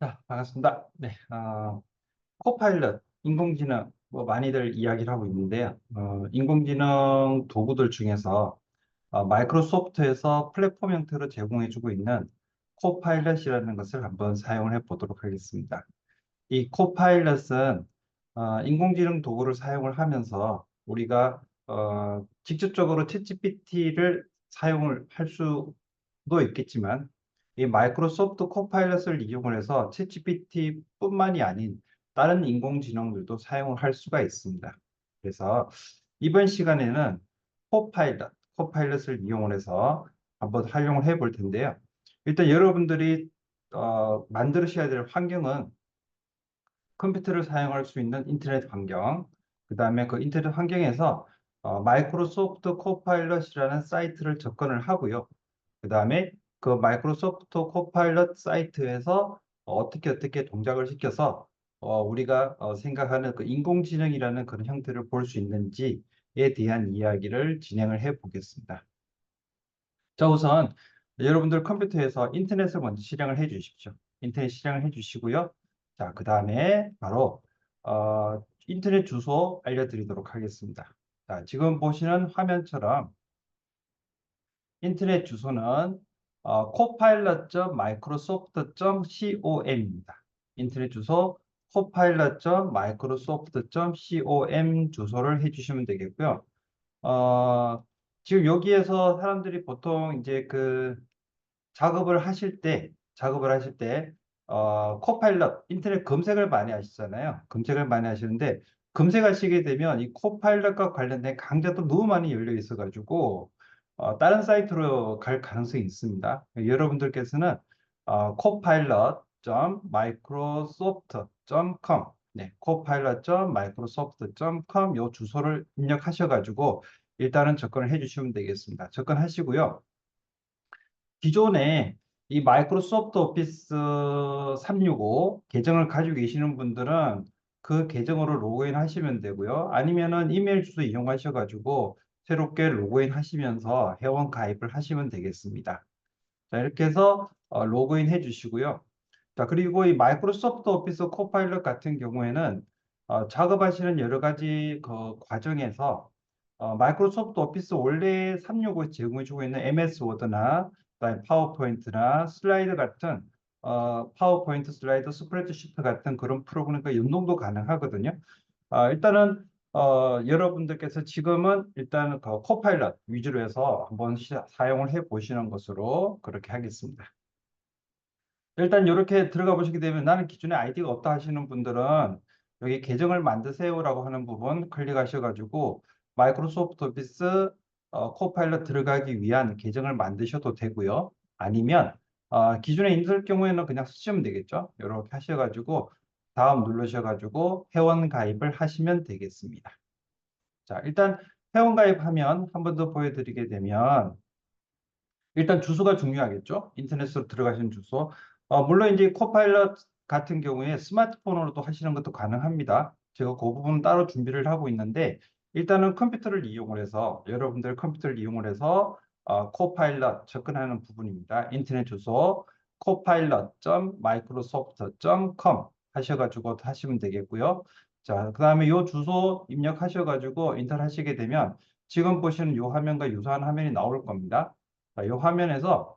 자, 반갑습니다. 네, 코파일럿, 인공지능, 뭐 많이들 이야기를 하고 있는데요. 인공지능 도구들 중에서 마이크로소프트에서 플랫폼 형태로 제공해주고 있는 코파일럿이라는 것을 한번 사용을 해보도록 하겠습니다. 이 코파일럿은 인공지능 도구를 사용을 하면서 우리가 직접적으로 챗GPT를 사용을 할 수도 있겠지만 이 마이크로소프트 코파일럿을 이용을 해서 챗GPT뿐만이 아닌 다른 인공지능들도 사용을 할 수가 있습니다. 그래서 이번 시간에는 코파일럿을 이용을 해서 한번 활용을 해볼 텐데요. 일단 여러분들이 만드셔야 될 환경은 컴퓨터를 사용할 수 있는 인터넷 환경, 그 다음에 그 인터넷 환경에서 마이크로소프트 코파일럿이라는 사이트를 접근을 하고요. 그 다음에 그 마이크로소프트 코파일럿 사이트에서 어떻게 동작을 시켜서 우리가 생각하는 그 인공지능이라는 그런 형태를 볼 수 있는지에 대한 이야기를 진행을 해 보겠습니다. 자, 우선 여러분들 컴퓨터에서 인터넷을 먼저 실행을 해 주십시오. 인터넷 실행을 해 주시고요. 자, 그 다음에 바로 인터넷 주소 알려드리도록 하겠습니다. 자, 지금 보시는 화면처럼 인터넷 주소는 copilot.microsoft.com입니다. 인터넷 주소 copilot.microsoft.com 주소를 해주시면 되겠고요. 어, 지금 여기에서 사람들이 보통 이제 그 작업을 하실 때, 코파일럿, 인터넷 검색을 많이 하시잖아요. 검색을 많이 하시는데, 검색하시게 되면 이 코파일럿과 관련된 강좌도 너무 많이 열려 있어가지고, 다른 사이트로 갈 가능성이 있습니다. 여러분들께서는 copilot.microsoft.com, 네, copilot.microsoft.com 요 주소를 입력하셔가지고, 일단은 접근을 해주시면 되겠습니다. 접근하시고요. 기존에 이 마이크로소프트 오피스 365 계정을 가지고 계시는 분들은 그 계정으로 로그인 하시면 되고요. 아니면은 이메일 주소 이용하셔가지고 새롭게 로그인 하시면서 회원 가입을 하시면 되겠습니다. 자, 이렇게 해서 로그인 해 주시고요. 자, 그리고 이 마이크로소프트 오피스 코파일럿 같은 경우에는 작업하시는 여러 가지 그 과정에서 마이크로소프트 오피스 원래 365 제공해주고 있는 MS 워드나 그다음에 파워포인트나 슬라이드 같은 파워포인트 슬라이드 스프레드시트 같은 그런 프로그램과 연동도 가능하거든요. 일단은 여러분들께서 지금은 일단 그 코파일럿 위주로 해서 한번 사용을 해 보시는 것으로 그렇게 하겠습니다. 일단 이렇게 들어가 보시게 되면 나는 기존에 아이디가 없다 하시는 분들은 여기 계정을 만드세요라고 하는 부분 클릭하셔가지고 마이크로소프트 오피스 코파일럿 들어가기 위한 계정을 만드셔도 되고요. 아니면 기존에 있을 경우에는 그냥 쓰시면 되겠죠. 이렇게 하셔가지고 다음 누르셔가지고 회원 가입을 하시면 되겠습니다. 자, 일단 회원 가입하면 한 번 더 보여드리게 되면 일단 주소가 중요하겠죠. 인터넷으로 들어가시는 주소. 물론 이제 코파일럿 같은 경우에 스마트폰으로도 하시는 것도 가능합니다. 제가 그 부분 따로 준비를 하고 있는데 일단은 컴퓨터를 이용을 해서 여러분들 컴퓨터를 이용을 해서 코파일럿 접근하는 부분입니다. 인터넷 주소 copilot.microsoft.com 하셔가지고 하시면 되겠고요. 자, 그 다음에 이 주소 입력하셔가지고 인터넷 하시게 되면 지금 보시는 이 화면과 유사한 화면이 나올 겁니다. 자, 이 화면에서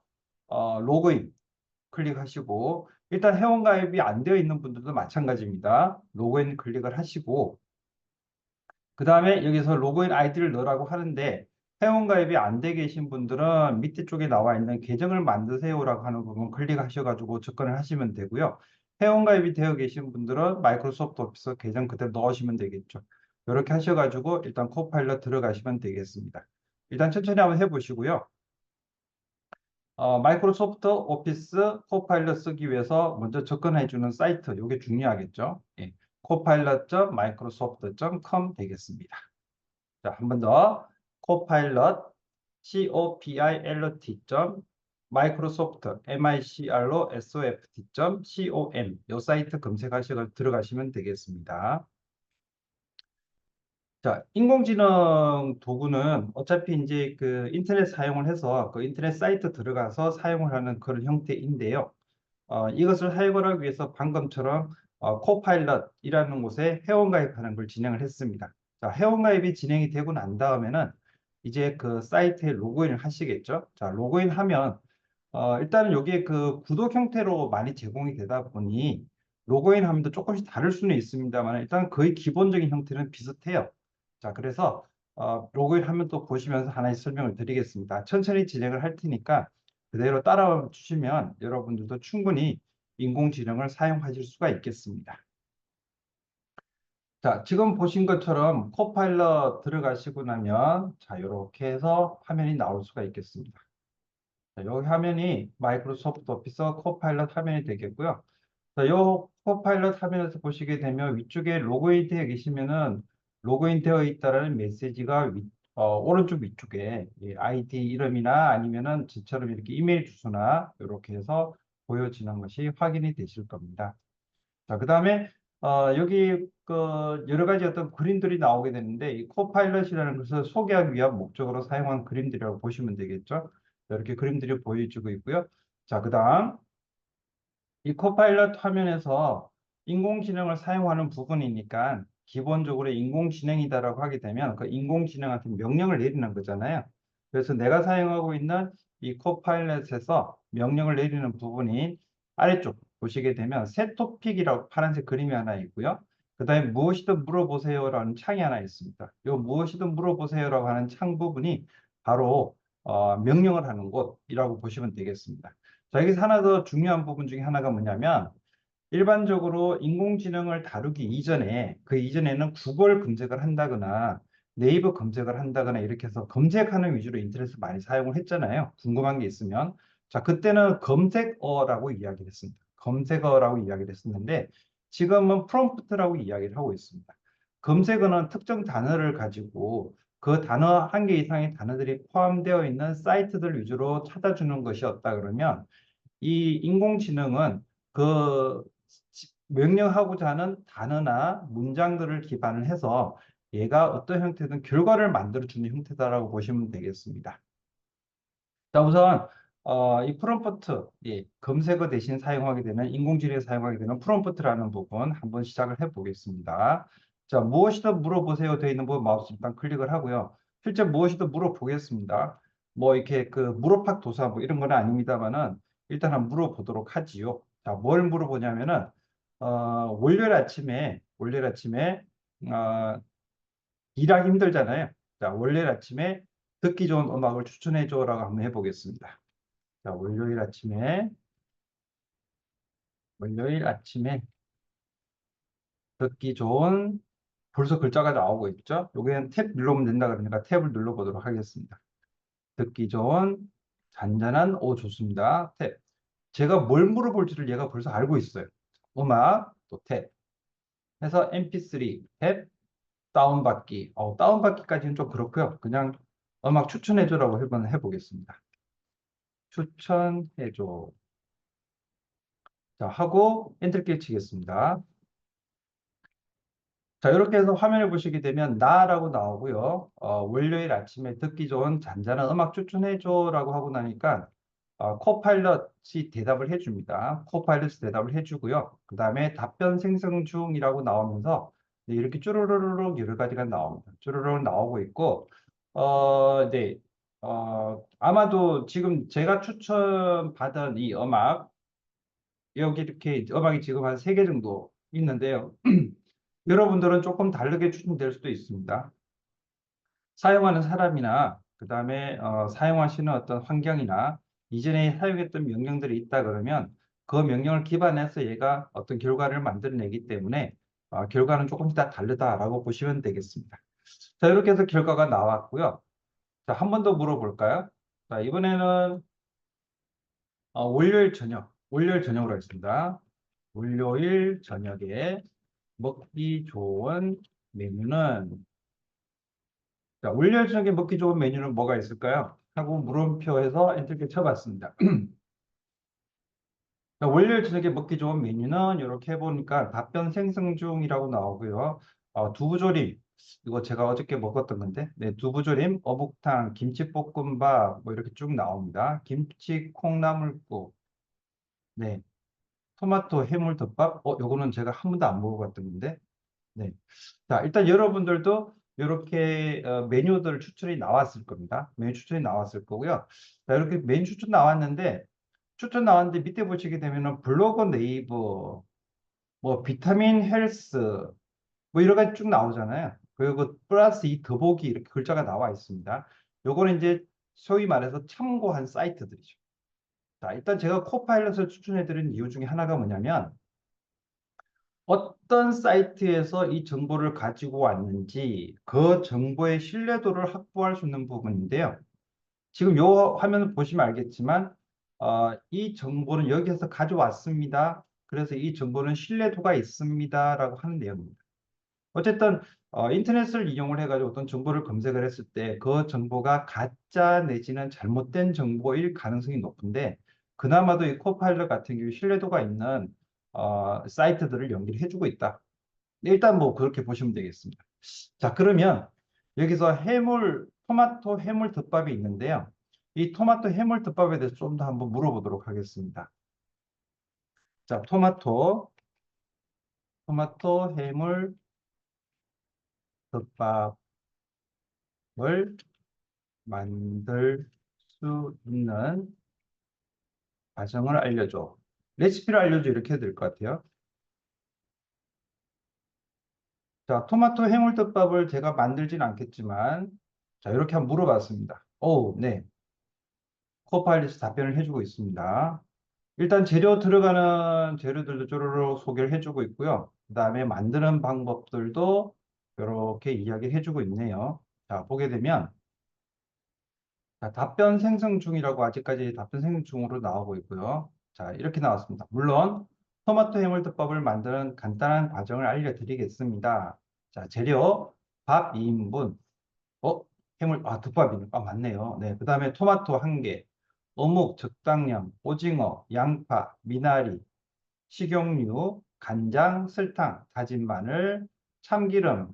로그인 클릭하시고 일단 회원가입이 안 되어 있는 분들도 마찬가지입니다. 로그인 클릭을 하시고 그 다음에 여기서 로그인 아이디를 넣으라고 하는데 회원가입이 안 돼 계신 분들은 밑에 쪽에 나와 있는 계정을 만드세요라고 하는 부분 클릭하셔가지고 접근을 하시면 되고요. 회원가입이 되어 계신 분들은 마이크로소프트 오피스 계정 그대로 넣으시면 되겠죠. 이렇게 하셔가지고 일단 코파일럿 들어가시면 되겠습니다. 일단 천천히 한번 해보시고요. 마이크로소프트 오피스 코파일럿 쓰기 위해서 먼저 접근해 주는 사이트, 이게 중요하겠죠. 예, copilot.microsoft.com 되겠습니다. 자, 한 번 더. copilot, copilot. 마이크로소프트, microsoft.com 이 사이트 검색하셔서 들어가시면 되겠습니다. 자, 인공지능 도구는 어차피 이제 그 인터넷 사용을 해서 그 인터넷 사이트 들어가서 사용을 하는 그런 형태인데요. 이것을 사용을 하기 위해서 방금처럼 코파일럿이라는 곳에 회원가입하는 걸 진행을 했습니다. 자, 회원가입이 진행이 되고 난 다음에는 이제 그 사이트에 로그인을 하시겠죠. 자, 로그인하면 일단은 여기에 그 구독 형태로 많이 제공이 되다 보니 로그인 하면도 조금씩 다를 수는 있습니다만 일단 거의 기본적인 형태는 비슷해요. 자, 그래서 로그인 하면 또 보시면서 하나씩 설명을 드리겠습니다. 천천히 진행을 할 테니까 그대로 따라와 주시면 여러분들도 충분히 인공지능을 사용하실 수가 있겠습니다. 자, 지금 보신 것처럼 코파일럿 들어가시고 나면 자, 이렇게 해서 화면이 나올 수가 있겠습니다. 자, 여기 화면이 마이크로소프트 오피서 코파일럿 화면이 되겠고요. 자, 요 코파일럿 화면에서 보시게 되면 위쪽에 로그인 되어 계시면은 로그인 되어 있다라는 메시지가 오른쪽 위쪽에 아이디 이름이나 아니면은 저처럼 이렇게 이메일 주소나 이렇게 해서 보여지는 것이 확인이 되실 겁니다. 자, 그 다음에 여기 그 여러 가지 어떤 그림들이 나오게 되는데 이 코파일럿이라는 것을 소개하기 위한 목적으로 사용한 그림들이라고 보시면 되겠죠. 이렇게 그림들이 보여지고 있고요. 자, 그 다음 이 코파일럿 화면에서 인공지능을 사용하는 부분이니까 기본적으로 인공지능이다라고 하게 되면 그 인공지능한테 명령을 내리는 거잖아요. 그래서 내가 사용하고 있는 이 코파일럿에서 명령을 내리는 부분이 아래쪽 보시게 되면 새 토픽이라고 파란색 그림이 하나 있고요. 그 다음에 무엇이든 물어보세요라는 창이 하나 있습니다. 이 무엇이든 물어보세요라고 하는 창 부분이 바로 명령을 하는 곳이라고 보시면 되겠습니다. 자, 여기서 하나 더 중요한 부분 중에 하나가 뭐냐면 일반적으로 인공지능을 다루기 이전에 그 이전에는 구글 검색을 한다거나 네이버 검색을 한다거나 이렇게 해서 검색하는 위주로 인터넷을 많이 사용을 했잖아요. 궁금한 게 있으면. 자, 그때는 검색어라고 이야기를 했습니다. 검색어라고 이야기를 했었는데 지금은 프롬프트라고 이야기를 하고 있습니다. 검색어는 특정 단어를 가지고 그 단어 한 개 이상의 단어들이 포함되어 있는 사이트들 위주로 찾아주는 것이었다 그러면 이 인공지능은 그 명령하고자 하는 단어나 문장들을 기반을 해서 얘가 어떤 형태든 결과를 만들어주는 형태다라고 보시면 되겠습니다. 자, 우선 이 프롬프트, 검색어 대신 사용하게 되는 인공지능에 사용하게 되는 프롬프트라는 부분 한번 시작을 해보겠습니다. 자, 무엇이든 물어보세요 되어 있는 부분 마우스 일단 클릭을 하고요. 실제 무엇이든 물어보겠습니다. 뭐 이렇게 그 무릎팍 도사 뭐 이런 건 아닙니다만은 일단 한번 물어보도록 하지요. 자, 뭘 물어보냐면은 월요일 아침에 일하기 힘들잖아요. 자, 월요일 아침에 듣기 좋은 음악을 추천해 줘라고 한번 해보겠습니다. 자, 월요일 아침에 듣기 좋은 벌써 글자가 나오고 있죠? 여기는 탭 눌러보면 된다 그러니까 탭을 눌러보도록 하겠습니다. 듣기 좋은 잔잔한 좋습니다. 탭. 제가 뭘 물어볼지를 얘가 벌써 알고 있어요. 음악 또 탭. 해서 MP3 탭 다운받기. 다운받기까지는 좀 그렇고요. 그냥 음악 추천해줘라고 한번 해보겠습니다. 추천해줘. 자, 하고 엔터키 치겠습니다. 자, 이렇게 해서 화면을 보시게 되면 나라고 나오고요. 월요일 아침에 듣기 좋은 잔잔한 음악 추천해줘라고 하고 나니까 코파일럿이 대답을 해줍니다. 코파일럿이 대답을 해주고요. 그 다음에 답변 생성 중이라고 나오면서 네, 이렇게 쭈루루룩 여러 가지가 나옵니다. 쭈루루룩 나오고 있고, 네, 아마도 지금 제가 추천받은 이 음악 여기 이렇게 음악이 지금 한 3개 정도 있는데요. 여러분들은 조금 다르게 추천될 수도 있습니다. 사용하는 사람이나 그 다음에 사용하시는 어떤 환경이나 이전에 사용했던 명령들이 있다 그러면 그 명령을 기반해서 얘가 어떤 결과를 만들어내기 때문에 결과는 조금씩 다 다르다라고 보시면 되겠습니다. 자, 이렇게 해서 결과가 나왔고요. 자, 한 번 더 물어볼까요? 자, 이번에는 월요일 저녁으로 하겠습니다. 월요일 저녁에 먹기 좋은 메뉴는 자, 월요일 저녁에 먹기 좋은 메뉴는 뭐가 있을까요? 하고 물음표에서 엔터키 쳐봤습니다. 자, 월요일 저녁에 먹기 좋은 메뉴는 이렇게 해보니까 답변 생성 중이라고 나오고요. 두부조림 이거 제가 어저께 먹었던 건데 네, 두부조림, 어묵탕, 김치볶음밥 뭐 이렇게 쭉 나옵니다. 김치 콩나물국 네. 토마토 해물덮밥. 요거는 제가 한 번도 안 먹어봤던 건데. 네. 자, 일단 여러분들도 이렇게 메뉴들 추천이 나왔을 겁니다. 메뉴 추천이 나왔을 거고요. 자, 이렇게 메뉴 추천 나왔는데 밑에 보시게 되면은 블로그 네이버, 뭐 비타민 헬스, 뭐 여러 가지 쭉 나오잖아요. 그리고 플러스 이 더보기 이렇게 글자가 나와 있습니다. 요거는 이제 소위 말해서 참고한 사이트들이죠. 자, 일단 제가 코파일럿을 추천해드린 이유 중에 하나가 뭐냐면 어떤 사이트에서 이 정보를 가지고 왔는지 그 정보의 신뢰도를 확보할 수 있는 부분인데요. 지금 요 화면을 보시면 알겠지만 이 정보는 여기에서 가져왔습니다. 그래서 이 정보는 신뢰도가 있습니다라고 하는 내용입니다. 어쨌든 인터넷을 이용을 해가지고 어떤 정보를 검색을 했을 때 그 정보가 가짜 내지는 잘못된 정보일 가능성이 높은데 그나마도 이 코파일럿 같은 경우 신뢰도가 있는 사이트들을 연결해 주고 있다. 일단 뭐 그렇게 보시면 되겠습니다. 자, 그러면 여기서 토마토 해물 덮밥이 있는데요. 이 토마토 해물 덮밥에 대해서 좀 더 한번 물어보도록 하겠습니다. 자, 토마토 해물 덮밥을 만들 수 있는 과정을 알려줘. 레시피를 알려줘. 이렇게 해야 될 것 같아요. 자, 토마토 해물덮밥을 제가 만들진 않겠지만, 자, 이렇게 한번 물어봤습니다. 오, 네. 코파일럿이 답변을 해주고 있습니다. 일단 들어가는 재료들도 쪼로록 소개를 해주고 있고요. 그 다음에 만드는 방법들도 이렇게 이야기를 해주고 있네요. 자, 보게 되면, 자, 답변 생성 중이라고 아직까지 답변 생성 중으로 나오고 있고요. 자, 이렇게 나왔습니다. 물론 토마토 해물덮밥을 만드는 간단한 과정을 알려드리겠습니다. 자, 재료 밥 2인분. 덮밥이네. 맞네요. 네, 그 다음에 토마토 1개, 어묵 적당량, 오징어, 양파, 미나리, 식용유, 간장, 설탕, 다진 마늘, 참기름,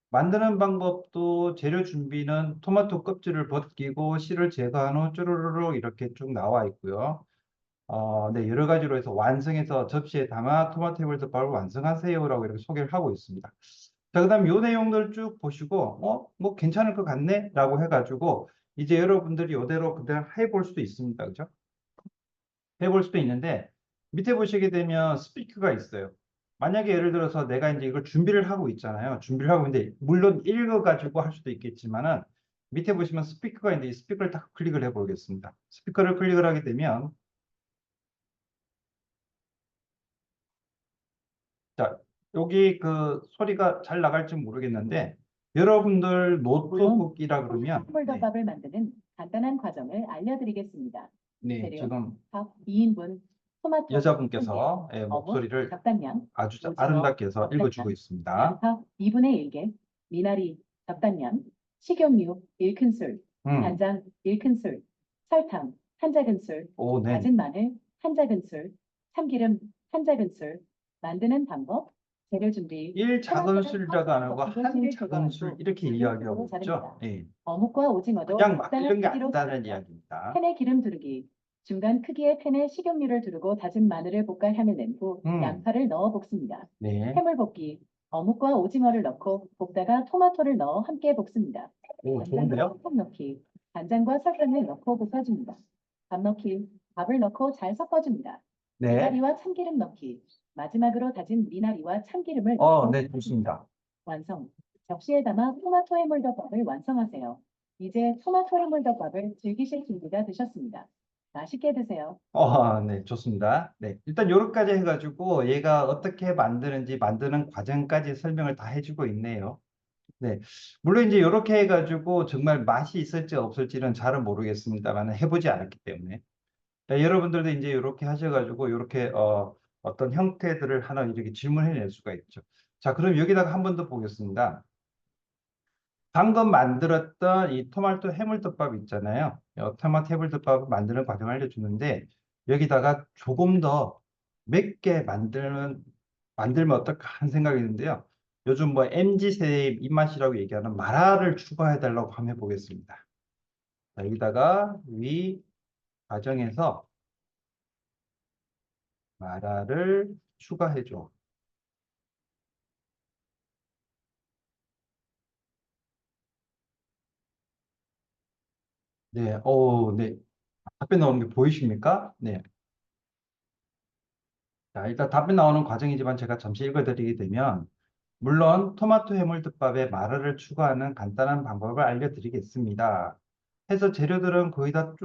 만드는 방법도 재료 준비는 토마토 껍질을 벗기고 씨를 제거한 후 쭈루루루 이렇게 쭉 나와 있고요. 네, 여러 가지로 해서 완성해서 접시에 담아 토마토 해물덮밥을 완성하세요라고 이렇게 소개를 하고 있습니다. 자, 그다음 요 내용들 쭉 보시고 뭐 괜찮을 것 같네 라고 해가지고 이제 여러분들이 이대로 그대로 해볼 수도 있습니다. 그죠? 해볼 수도 있는데 밑에 보시게 되면 스피커가 있어요. 만약에 예를 들어서 내가 이제 이걸 준비를 하고 있잖아요. 준비를 하고 있는데 물론 읽어가지고 할 수도 있겠지만은 밑에 보시면 스피커가 있는데 이 스피커를 딱 클릭을 해 보겠습니다. 스피커를 클릭을 하게 되면 자, 여기 그 소리가 잘 나갈지 모르겠는데 여러분들 노트북이라 그러면 네, 해물덮밥을 만드는 간단한 과정을 알려드리겠습니다. 네, 재료, 지금 밥 2인분, 토마토 1개, 여자분께서 어묵, 목소리를 적당량, 아주 오징어, 아름답게 해서 적당량, 읽어주고 있습니다. 양파 2분의 1개, 미나리 적당량, 식용유 1큰술, 음, 간장 1큰술, 설탕 1작은술, 오, 네. 다진 마늘 1작은술, 참기름 1작은술. 만드는 방법, 재료 준비. 1 작은 술자가 안 하고 한 작은 제거하고 술 이렇게 작은 이야기하고 술로 있죠. 자릅니다. 예. 어묵과 오징어도 그냥 막 적당한 이런 게 크기로 아니다는 썰습니다. 이야기입니다. 팬에 기름 두르기. 중간 크기의 팬에 식용유를 두르고 다진 마늘을 볶아 향을 낸 후 양파를 넣어 볶습니다. 네. 해물 볶기. 어묵과 오징어를 넣고 볶다가 토마토를 넣어 함께 볶습니다. 오, 좋은데요? 설탕 넣기. 간장과 설탕을 넣고 볶아줍니다. 밥 넣기. 밥을 넣고 잘 섞어줍니다. 네. 미나리와 참기름 넣기. 마지막으로 다진 미나리와 참기름을 넣고 네, 좋습니다. 완성. 접시에 담아 토마토 해물덮밥을 완성하세요. 이제 토마토 해물덮밥을 즐기실 준비가 되셨습니다. 맛있게 드세요. 네, 좋습니다. 네, 일단 요렇게까지 해가지고 얘가 어떻게 만드는지 만드는 과정까지 설명을 다 해주고 있네요. 네, 물론 이제 요렇게 해가지고 정말 맛이 있을지 없을지는 잘은 모르겠습니다만 해보지 않았기 때문에. 네, 여러분들도 이제 이렇게 하셔가지고 이렇게 어떤 형태들을 하나 이렇게 질문해낼 수가 있죠. 자, 그럼 여기다가 한 번 더 보겠습니다. 방금 만들었던 이 토마토 해물덮밥 있잖아요. 토마토 해물덮밥 만드는 과정을 알려주는데 여기다가 조금 더 맵게 만들면 어떨까 하는 생각이 있는데요. 요즘 뭐 MZ세대의 입맛이라고 얘기하는 마라를 추가해 달라고 한번 해보겠습니다. 자, 여기다가 위 과정에서 마라를 추가해줘. 네, 네. 답변 나오는 게 보이십니까? 네. 자, 일단 답변 나오는 과정이지만 제가 잠시 읽어드리게 되면, 물론 토마토 해물덮밥에 마라를 추가하는 간단한 방법을 알려드리겠습니다. 해서 재료들은 거의 다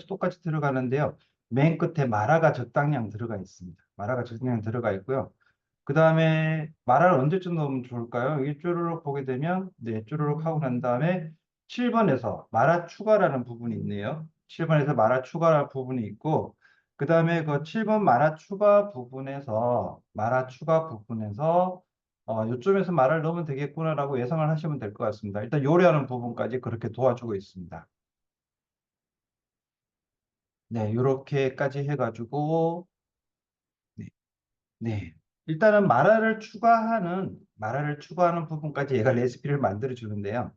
똑같이 들어가는데요. 맨 끝에 마라가 적당량 들어가 있습니다. 마라가 적당량 들어가 있고요. 그 다음에 마라를 언제쯤 넣으면 좋을까요? 이게 쭈루룩 보게 되면, 네, 쭈루룩 하고 난 다음에 7번에서 마라 추가라는 부분이 있네요. 7번에서 마라 추가라는 부분이 있고, 그 다음에 그 7번 마라 추가 부분에서, 요쯤에서 마라를 넣으면 되겠구나라고 예상을 하시면 될 것 같습니다. 일단 요리하는 부분까지 그렇게 도와주고 있습니다. 네, 요렇게까지 해가지고, 네, 네. 일단은 마라를 추가하는 부분까지 얘가 레시피를 만들어 주는데요.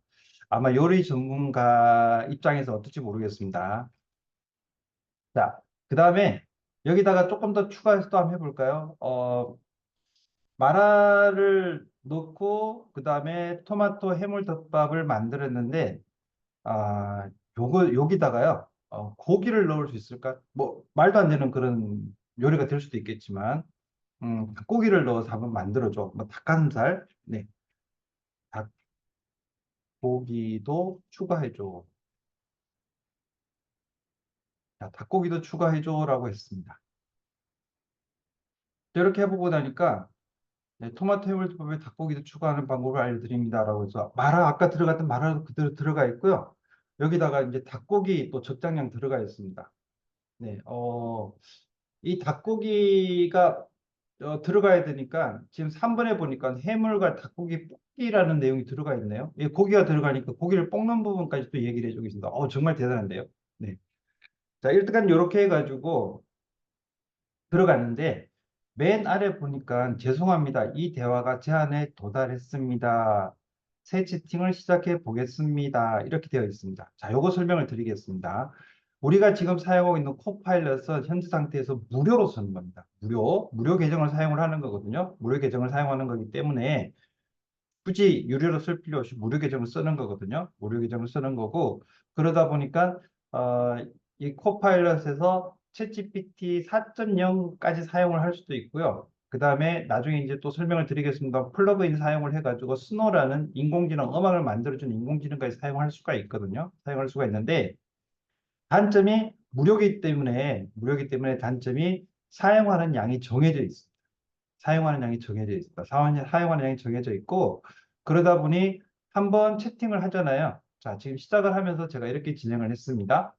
아마 요리 전문가 입장에서 어떨지 모르겠습니다. 자, 그 다음에 여기다가 조금 더 추가해서 또 한번 해볼까요? 마라를 넣고 그 다음에 토마토 해물덮밥을 만들었는데 여기다가요 고기를 넣을 수 있을까? 뭐 말도 안 되는 그런 요리가 될 수도 있겠지만 닭고기를 넣어서 한번 만들어줘. 뭐 닭가슴살, 네, 닭고기도 추가해줘. 자, 닭고기도 추가해줘라고 했습니다. 이렇게 해보고 나니까 네, 토마토 해물밥에 닭고기도 추가하는 방법을 알려드립니다라고 해서 아까 들어갔던 마라도 그대로 들어가 있고요. 여기다가 이제 닭고기 또 적당량 들어가 있습니다. 네, 이 닭고기가 들어가야 되니까 지금 3번에 보니까 해물과 닭고기 볶기라는 내용이 들어가 있네요. 이 고기가 들어가니까 고기를 볶는 부분까지 또 얘기를 해주고 있습니다. 정말 대단한데요. 네. 자, 일단 이렇게 해가지고 들어갔는데 맨 아래 보니까 죄송합니다. 이 대화가 제한에 도달했습니다. 새 채팅을 시작해 보겠습니다. 이렇게 되어 있습니다. 자, 요거 설명을 드리겠습니다. 우리가 지금 사용하고 있는 코파일럿은 현재 상태에서 무료로 쓰는 겁니다. 무료 계정을 사용을 하는 거거든요. 무료 계정을 사용하는 거기 때문에 굳이 유료로 쓸 필요 없이 무료 계정을 쓰는 거거든요. 무료 계정을 쓰는 거고 그러다 보니까 어, 이 코파일럿에서 챗GPT 4.0까지 사용을 할 수도 있고요. 그 다음에 나중에 이제 또 설명을 드리겠습니다. 플러그인 사용을 해가지고 스노라는 인공지능 음악을 만들어주는 인공지능까지 사용할 수가 있거든요. 사용할 수가 있는데 단점이 무료기 때문에 단점이 사용하는 양이 정해져 있습니다. 사용하는 양이 정해져 있습니다. 사용하는 양이 정해져 있고, 그러다 보니 한번 채팅을 하잖아요. 자, 지금 시작을 하면서 제가 이렇게 진행을 했습니다.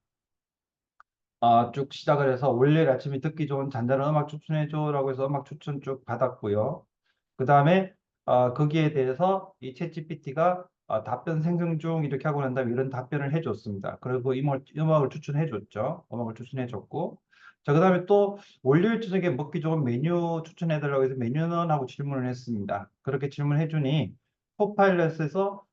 쭉 시작을 해서 월요일 아침에 듣기 좋은 잔잔한 음악 추천해줘라고 해서 음악 추천 쭉 받았고요. 그 다음에 거기에 대해서 이 챗GPT가 답변 생성 중 이렇게 하고 난 다음에 이런 답변을 해줬습니다. 그리고 음악을 추천해줬죠. 음악을 추천해줬고 자, 그 다음에 또 월요일 저녁에 먹기 좋은 메뉴 추천해달라고 해서 메뉴는 하고 질문을 했습니다. 그렇게 질문해주니 코파일럿에서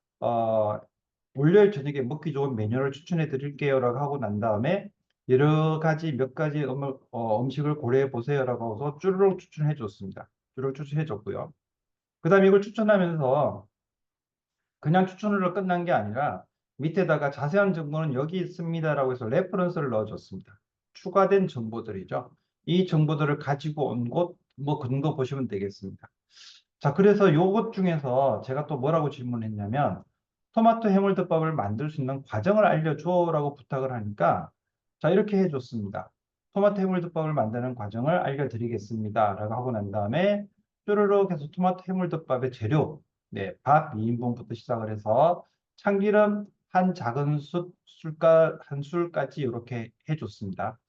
월요일 저녁에 먹기 좋은 메뉴를 추천해 드릴게요라고 하고 난 다음에 몇 가지 음식을 고려해 보세요라고 해서 쭈루룩 추천해 줬습니다. 쭈루룩 추천해 줬고요. 그 다음에 이걸 추천하면서 그냥 추천으로 끝난 게 아니라 밑에다가 자세한 정보는 여기 있습니다라고 해서 레퍼런스를 넣어줬습니다. 추가된 정보들이죠. 이 정보들을 가지고 온 곳, 뭐 근거 보시면 되겠습니다. 자, 그래서 요것 중에서 제가 또 뭐라고 질문했냐면 토마토 해물덮밥을 만들 수 있는 과정을 알려줘라고 부탁을 하니까 자, 이렇게 해줬습니다. 토마토 해물덮밥을 만드는 과정을 알려드리겠습니다. 라고 하고 난 다음에 쭈르륵 해서 토마토 해물덮밥의 재료, 네, 밥 2인분부터 시작을 해서 참기름 한 작은 한 술까지 이렇게 해줬습니다.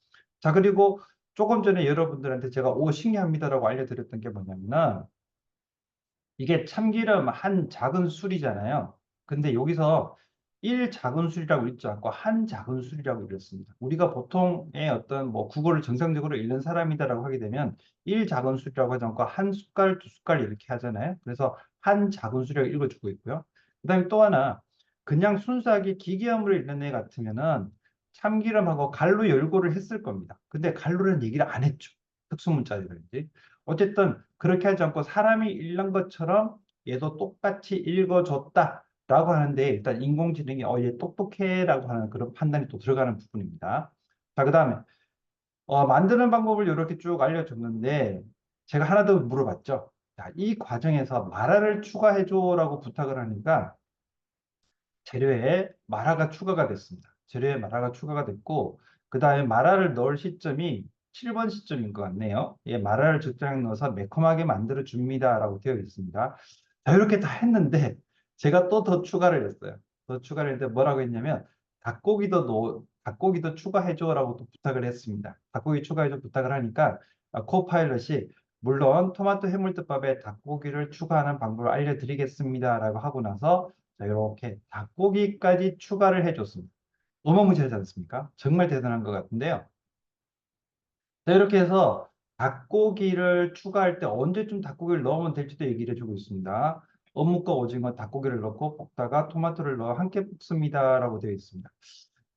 자, 그리고 조금 전에 여러분들한테 제가 신기합니다라고 알려드렸던 게 뭐냐면은 이게 참기름 한 작은 술이잖아요. 근데 여기서 1 작은 술이라고 읽지 않고 한 작은 술이라고 읽었습니다. 우리가 보통의 어떤 뭐 국어를 정상적으로 읽는 사람이다라고 하게 되면 1 작은 술이라고 하지 않고 한 숟갈, 두 숟갈 이렇게 하잖아요. 그래서 한 작은 술이라고 읽어주고 있고요. 그다음에 또 하나 그냥 순수하게 기계음으로 읽는 애 같으면은 참기름하고 갈로 열고를 했을 겁니다. 근데 갈로는 얘기를 안 했죠. 특수문자라든지. 어쨌든 그렇게 하지 않고 사람이 읽는 것처럼 얘도 똑같이 읽어줬다라고 하는데 일단 인공지능이 얘 똑똑해라고 하는 그런 판단이 또 들어가는 부분입니다. 자, 그다음에 만드는 방법을 이렇게 쭉 알려줬는데 제가 하나 더 물어봤죠. 자, 이 과정에서 마라를 추가해줘라고 부탁을 하니까 재료에 마라가 추가가 됐습니다. 재료에 마라가 추가가 됐고 그 다음에 마라를 넣을 시점이 7번 시점인 것 같네요. 예, 마라를 적당히 넣어서 매콤하게 만들어 줍니다라고 되어 있습니다. 자, 이렇게 다 했는데 제가 또 더 추가를 했어요. 더 추가를 했는데 뭐라고 했냐면 닭고기도 추가해줘라고 또 부탁을 했습니다. 닭고기 추가해줘 부탁을 하니까 코파일럿이 물론 토마토 해물덮밥에 닭고기를 추가하는 방법을 알려드리겠습니다라고 하고 나서 자, 이렇게 닭고기까지 추가를 해줬습니다. 어마무시하지 않습니까? 정말 대단한 것 같은데요. 자, 이렇게 해서 닭고기를 추가할 때 언제쯤 닭고기를 넣으면 될지도 얘기를 해주고 있습니다. 어묵과 오징어, 닭고기를 넣고 볶다가 토마토를 넣어 함께 볶습니다라고 되어 있습니다.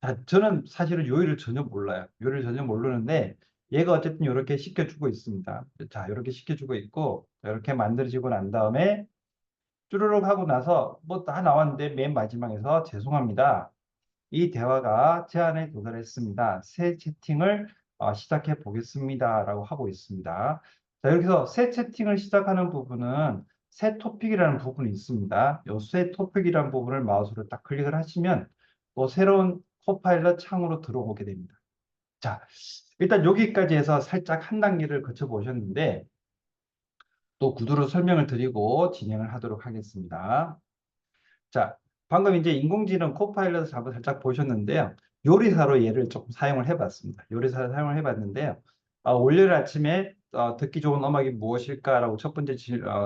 자, 저는 사실은 요리를 전혀 몰라요. 요리를 전혀 모르는데 얘가 어쨌든 이렇게 시켜주고 있습니다. 자, 이렇게 시켜주고 있고 이렇게 만들어지고 난 다음에 쭈르륵 하고 나서 뭐 다 나왔는데 맨 마지막에서 죄송합니다. 이 대화가 제한에 도달했습니다. 새 채팅을 시작해 보겠습니다라고 하고 있습니다. 자, 여기서 새 채팅을 시작하는 부분은 새 토픽이라는 부분이 있습니다. 이 새 토픽이라는 부분을 마우스로 딱 클릭을 하시면 또 새로운 코파일럿 창으로 들어오게 됩니다. 자, 일단 여기까지 해서 살짝 한 단계를 거쳐 보셨는데 또 구두로 설명을 드리고 진행을 하도록 하겠습니다. 자, 방금 이제 인공지능 코파일럿을 한번 살짝 보셨는데요. 요리사로 얘를 조금 사용을 해봤습니다. 요리사로 사용을 해봤는데요. 월요일 아침에 듣기 좋은 음악이 무엇일까라고 첫 번째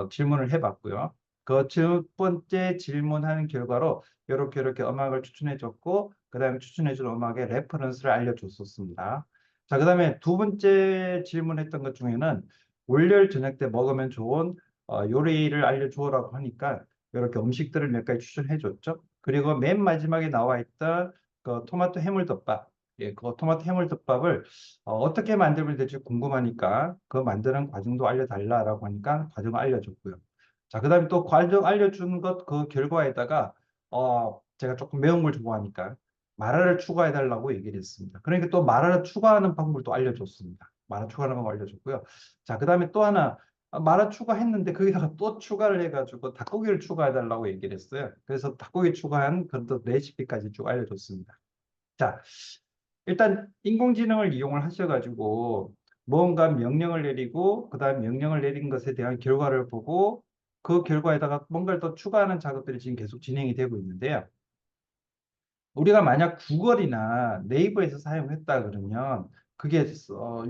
질문을 해봤고요. 그 첫 번째 질문하는 결과로 이렇게 음악을 추천해줬고, 그 다음에 추천해준 음악의 레퍼런스를 알려줬었습니다. 자, 그 다음에 두 번째 질문했던 것 중에는 월요일 저녁 때 먹으면 좋은 요리를 알려주라고 하니까 이렇게 음식들을 몇 가지 추천해 줬죠. 그리고 맨 마지막에 나와 있던 그 토마토 해물덮밥. 예, 그 토마토 해물덮밥을 어떻게 만들면 될지 궁금하니까 그 만드는 과정도 알려달라라고 하니까 과정을 알려줬고요. 자, 그다음에 또 과정 알려준 것 그 결과에다가 제가 조금 매운 걸 좋아하니까 마라를 추가해 달라고 얘기를 했습니다. 그러니까 또 마라를 추가하는 방법을 또 알려줬습니다. 마라 추가하는 방법 알려줬고요. 자, 그다음에 또 하나 마라 추가했는데 거기다가 또 추가를 해가지고 닭고기를 추가해달라고 얘기를 했어요. 그래서 닭고기 추가한 그런 또 레시피까지 쭉 알려줬습니다. 자, 일단 인공지능을 이용을 하셔가지고 뭔가 명령을 내리고 그다음 명령을 내린 것에 대한 결과를 보고 그 결과에다가 뭔가를 더 추가하는 작업들이 지금 계속 진행이 되고 있는데요. 우리가 만약 구글이나 네이버에서 사용했다 그러면 그게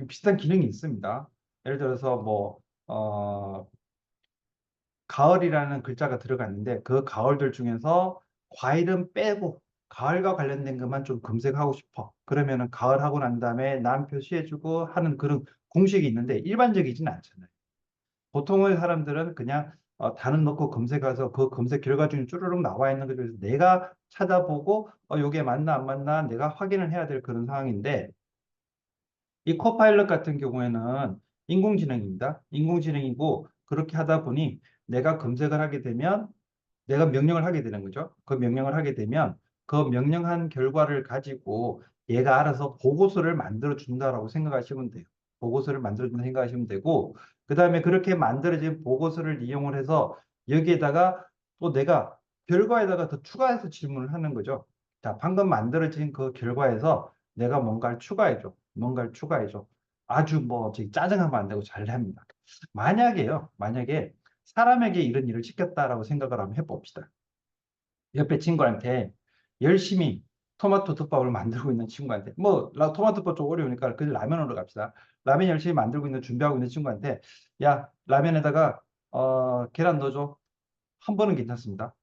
비슷한 기능이 있습니다. 예를 들어서 가을이라는 글자가 들어갔는데 그 가을들 중에서 과일은 빼고 가을과 관련된 것만 좀 검색하고 싶어. 그러면은 가을 하고 난 다음에 남 표시해주고 하는 그런 공식이 있는데 일반적이지는 않잖아요. 보통의 사람들은 그냥 단어 넣고 검색해서 그 검색 결과 중에 쭈르륵 나와 있는 것을 내가 찾아보고 이게 맞나 안 맞나 내가 확인을 해야 될 그런 상황인데 이 코파일럿 같은 경우에는 인공지능입니다. 인공지능이고 그렇게 하다 보니 내가 검색을 하게 되면 내가 명령을 하게 되는 거죠. 그 명령을 하게 되면 그 명령한 결과를 가지고 얘가 알아서 보고서를 만들어 준다라고 생각하시면 돼요. 보고서를 만들어 준다 생각하시면 되고 그다음에 그렇게 만들어진 보고서를 이용을 해서 여기에다가 또 내가 결과에다가 더 추가해서 질문을 하는 거죠. 자, 방금 만들어진 그 결과에서 내가 뭔가를 추가해줘. 뭔가를 추가해줘. 아주 저기 짜증하면 안 되고 잘 합니다. 만약에 사람에게 이런 일을 시켰다라고 생각을 한번 해봅시다. 옆에 친구한테 열심히 토마토 덮밥을 만들고 있는 친구한테 토마토 덮밥 좀 어려우니까 그 라면으로 갑시다. 라면 열심히 만들고 있는 준비하고 있는 친구한테 야 라면에다가 계란 넣어줘. 한 번은 괜찮습니다.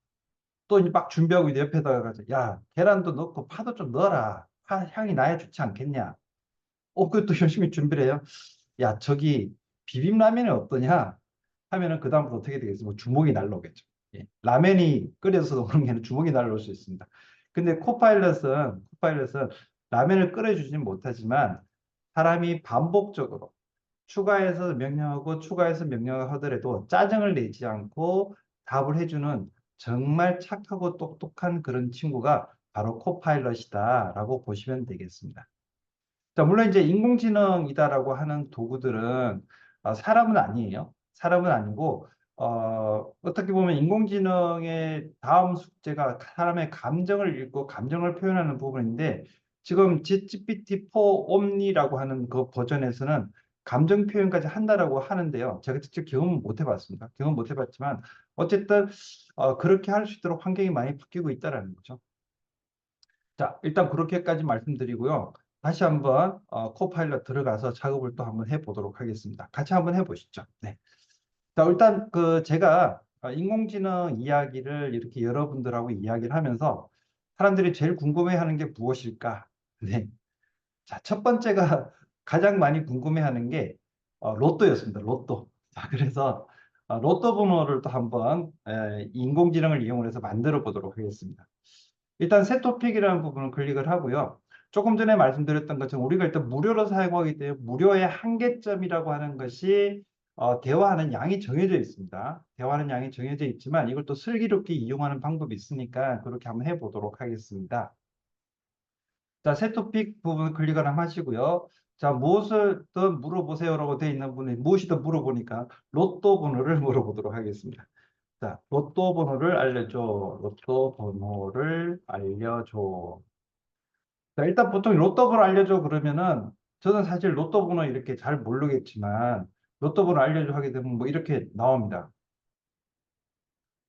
또 이제 막 준비하고 있는데 옆에다가 가서 야 계란도 넣고 파도 좀 넣어라. 파 향이 나야 좋지 않겠냐. 그것도 열심히 준비를 해요. 야 저기 비빔라면이 어떠냐 하면은 그다음부터 어떻게 되겠어요? 주먹이 날라오겠죠. 예. 라면이 끓여서 그런 게 아니라 주먹이 날라올 수 있습니다. 근데 코파일럿은 라면을 끓여주지는 못하지만 사람이 반복적으로 추가해서 명령하고 추가해서 명령을 하더라도 짜증을 내지 않고 답을 해주는 정말 착하고 똑똑한 그런 친구가 바로 코파일럿이다라고 보시면 되겠습니다. 자, 물론 이제 인공지능이다라고 하는 도구들은 사람은 아니에요. 사람은 아니고 어떻게 보면 인공지능의 다음 숙제가 사람의 감정을 읽고 감정을 표현하는 부분인데 지금 GPT-4 옴니라고 하는 그 버전에서는 감정 표현까지 한다라고 하는데요. 제가 직접 경험은 못 해봤습니다. 경험 못 해봤지만 어쨌든 그렇게 할 수 있도록 환경이 많이 바뀌고 있다라는 거죠. 자, 일단 그렇게까지 말씀드리고요. 다시 한번 코파일럿 들어가서 작업을 또 한번 해보도록 하겠습니다. 같이 한번 해보시죠. 네. 자, 일단 그 제가 인공지능 이야기를 이렇게 여러분들하고 이야기를 하면서 사람들이 제일 궁금해하는 게 무엇일까? 네. 자, 첫 번째가 가장 많이 궁금해하는 게 로또였습니다. 로또. 자, 그래서 로또 번호를 또 한번 인공지능을 이용해서 만들어 보도록 하겠습니다. 일단 새 토픽이라는 부분을 클릭을 하고요. 조금 전에 말씀드렸던 것처럼 우리가 일단 무료로 사용하기 때문에 무료의 한계점이라고 하는 것이 대화하는 양이 정해져 있습니다. 대화하는 양이 정해져 있지만 이걸 또 슬기롭게 이용하는 방법이 있으니까 그렇게 한번 해보도록 하겠습니다. 자, 새 토픽 부분 클릭을 한번 하시고요. 자, 무엇을 더 물어보세요라고 되어 있는 분이 무엇이 더 물어보니까 로또 번호를 물어보도록 하겠습니다. 자, 로또 번호를 알려줘. 로또 번호를 알려줘. 자, 일단 보통 로또 번호 알려줘 그러면은 저는 사실 로또 번호 이렇게 잘 모르겠지만 로또 번호 알려줘 하게 되면 뭐 이렇게 나옵니다.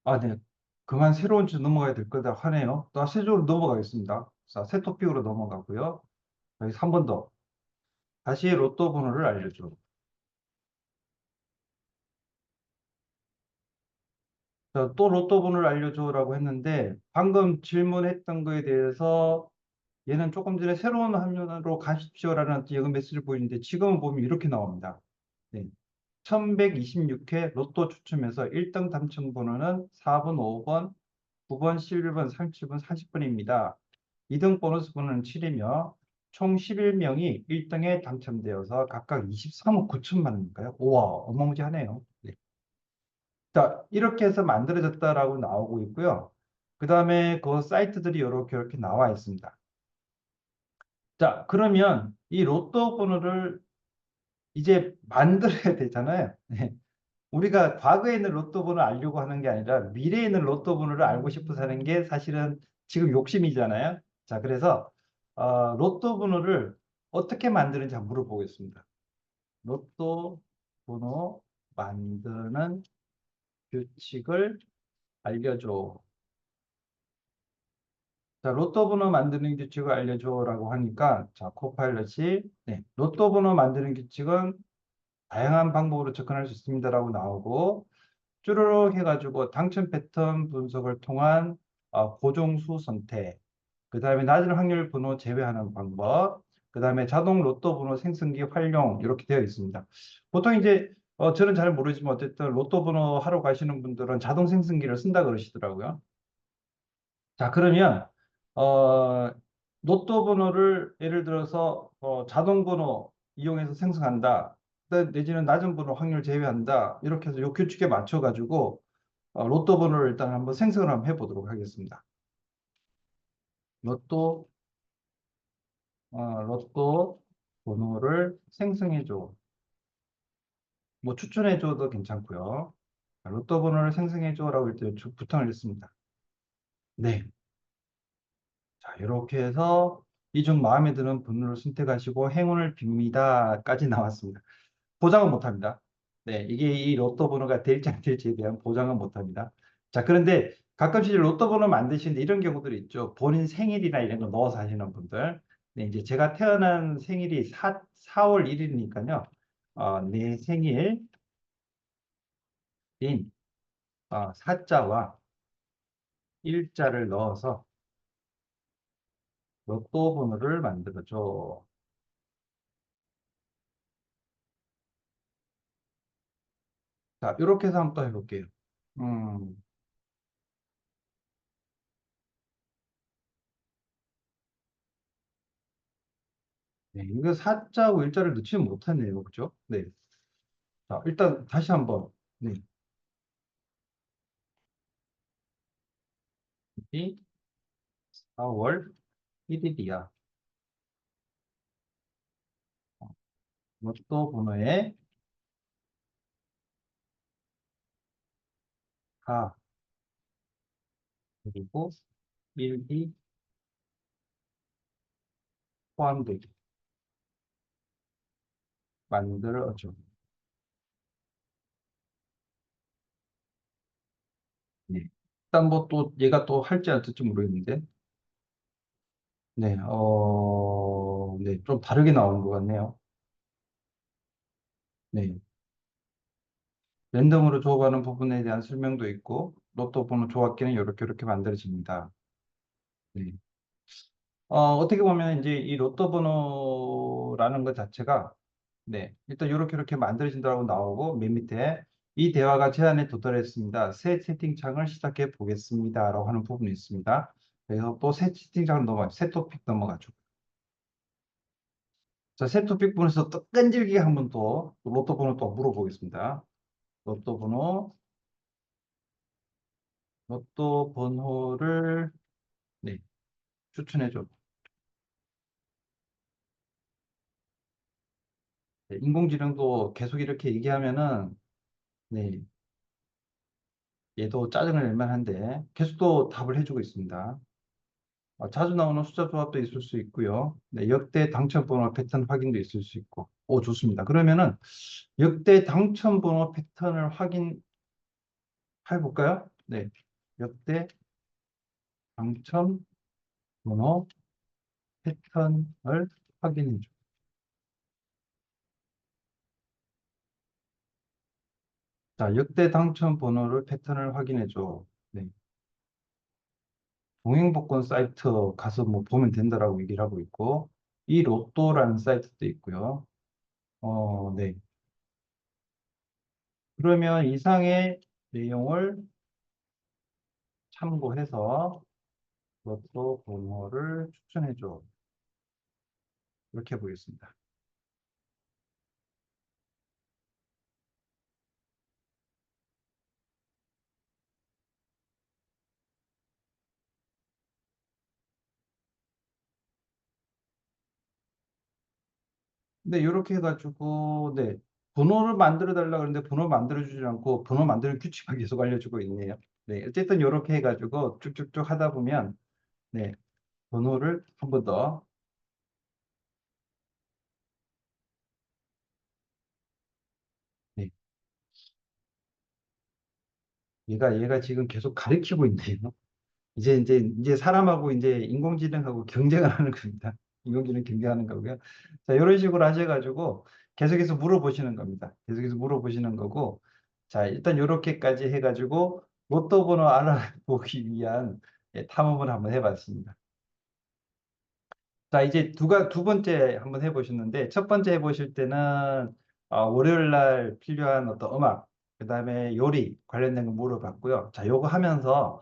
아, 네. 그만 새로운 주 넘어가야 될 거다 하네요. 또 새 주로 넘어가겠습니다. 자, 새 토픽으로 넘어가고요. 여기서 한 번 더. 다시 로또 번호를 알려줘. 자, 또 로또 번호를 알려줘라고 했는데 방금 질문했던 거에 대해서 얘는 조금 전에 새로운 화면으로 가십시오라는 여기 메시지를 보이는데 지금은 보면 이렇게 나옵니다. 네. 1126회 로또 추첨해서 1등 당첨 번호는 4번, 5번, 9번, 11번, 37번, 40번입니다. 2등 보너스 번호는 7이며 총 11명이 1등에 당첨되어서 각각 23억 9천만 원인가요? 우와, 어마무지하네요. 네. 자, 이렇게 해서 만들어졌다라고 나오고 있고요. 그 다음에 그 사이트들이 이렇게 나와 있습니다. 자, 그러면 이 로또 번호를 이제 만들어야 되잖아요. 네. 우리가 과거에 있는 로또 번호를 알려고 하는 게 아니라 미래에 있는 로또 번호를 알고 싶어서 하는 게 사실은 지금 욕심이잖아요. 자, 그래서 로또 번호를 어떻게 만드는지 한번 물어보겠습니다. 로또 번호 만드는 규칙을 알려줘. 자, 로또 번호 만드는 규칙을 알려줘라고 하니까 자, 코파일럿이 네, 로또 번호 만드는 규칙은 다양한 방법으로 접근할 수 있습니다라고 나오고 쭈르륵 해가지고 당첨 패턴 분석을 통한 고정수 선택, 그 다음에 낮은 확률 번호 제외하는 방법, 그 다음에 자동 로또 번호 생성기 활용 이렇게 되어 있습니다. 보통 이제 저는 잘 모르지만 어쨌든 로또 번호 하러 가시는 분들은 자동 생성기를 쓴다 그러시더라고요. 자, 그러면 어, 로또 번호를 예를 들어서 자동 번호 이용해서 생성한다. 내지는 낮은 번호 확률 제외한다. 이렇게 해서 요 규칙에 맞춰 가지고 로또 번호를 일단 한번 생성을 한번 해보도록 하겠습니다. 로또 로또 번호를 생성해줘. 뭐 추천해줘도 괜찮고요. 자, 로또 번호를 생성해줘라고 일단 부탁을 했습니다. 네. 자, 이렇게 해서 이 중 마음에 드는 번호를 선택하시고 행운을 빕니다까지 나왔습니다. 보장은 못합니다. 네, 이게 이 로또 번호가 될지 안 될지에 대한 보장은 못합니다. 자, 그런데 가끔씩 로또 번호 만드시는데 이런 경우들이 있죠. 본인 생일이나 이런 거 넣어서 하시는 분들. 네, 이제 제가 태어난 생일이 4월 1일이니까요. 내 생일인 사자와 일자를 넣어서 로또 번호를 만들어줘. 자, 이렇게 해서 한번 또 해볼게요. 음, 네, 이거 사자하고 일자를 넣지는 못하네요. 그죠? 네. 자, 일단 다시 한번. 네. 이 4월 1일이야. 로또 번호에 4 그리고 1이 포함되게 만들어줘. 네. 일단 뭐 또 얘가 또 할지 안 할지 모르겠는데. 네. 네. 좀 다르게 나오는 것 같네요. 네. 랜덤으로 조합하는 부분에 대한 설명도 있고, 로또 번호 조합기는 이렇게 만들어집니다. 네. 어떻게 보면 이제 이 로또 번호라는 것 자체가, 네. 일단 이렇게 만들어진다고 나오고, 맨 밑에 이 대화가 제한에 도달했습니다. 새 채팅창을 시작해 보겠습니다. 라고 하는 부분이 있습니다. 그래서 또 새 채팅창을 새 토픽 넘어가죠. 자, 새 토픽 분에서 또 끈질기게 한번 또 로또 번호 또 물어보겠습니다. 로또 번호, 로또 번호를, 네. 추천해줘. 네, 인공지능도 계속 이렇게 얘기하면은, 네, 얘도 짜증을 낼 만한데, 계속 또 답을 해주고 있습니다. 자주 나오는 숫자 조합도 있을 수 있고요. 네, 역대 당첨 번호 패턴 확인도 있을 수 있고. 오, 좋습니다. 그러면은, 역대 당첨 번호 패턴을 확인해 볼까요? 네, 역대 당첨 번호 패턴을 확인해 줘. 자, 역대 당첨 번호를 패턴을 확인해 줘. 네. 동행복권 사이트 가서 뭐 보면 된다라고 얘기를 하고 있고, 이 로또라는 사이트도 있고요. 네. 그러면 이상의 내용을 참고해서 로또 번호를 추천해줘. 이렇게 보겠습니다. 근데 이렇게 해가지고, 네. 번호를 만들어 달라 그러는데 번호 만들어 주지 않고 번호 만드는 규칙만 계속 알려주고 있네요. 네. 어쨌든 이렇게 해가지고 쭉쭉쭉 하다 보면, 네. 번호를 한 번 더, 네. 얘가 지금 계속 가르치고 있네요. 이제 사람하고 이제 인공지능하고 경쟁을 하는 겁니다. 인공지능 경쟁하는 거고요. 자, 이런 식으로 하셔가지고 계속해서 물어보시는 겁니다. 계속해서 물어보시는 거고. 자, 일단 이렇게까지 해가지고 로또 번호 알아보기 위한 탐험을 한번 해봤습니다. 자, 이제 두 번째 한번 해보셨는데, 첫 번째 해보실 때는, 월요일 날 필요한 어떤 음악, 그 다음에 요리 관련된 거 물어봤고요. 자, 요거 하면서,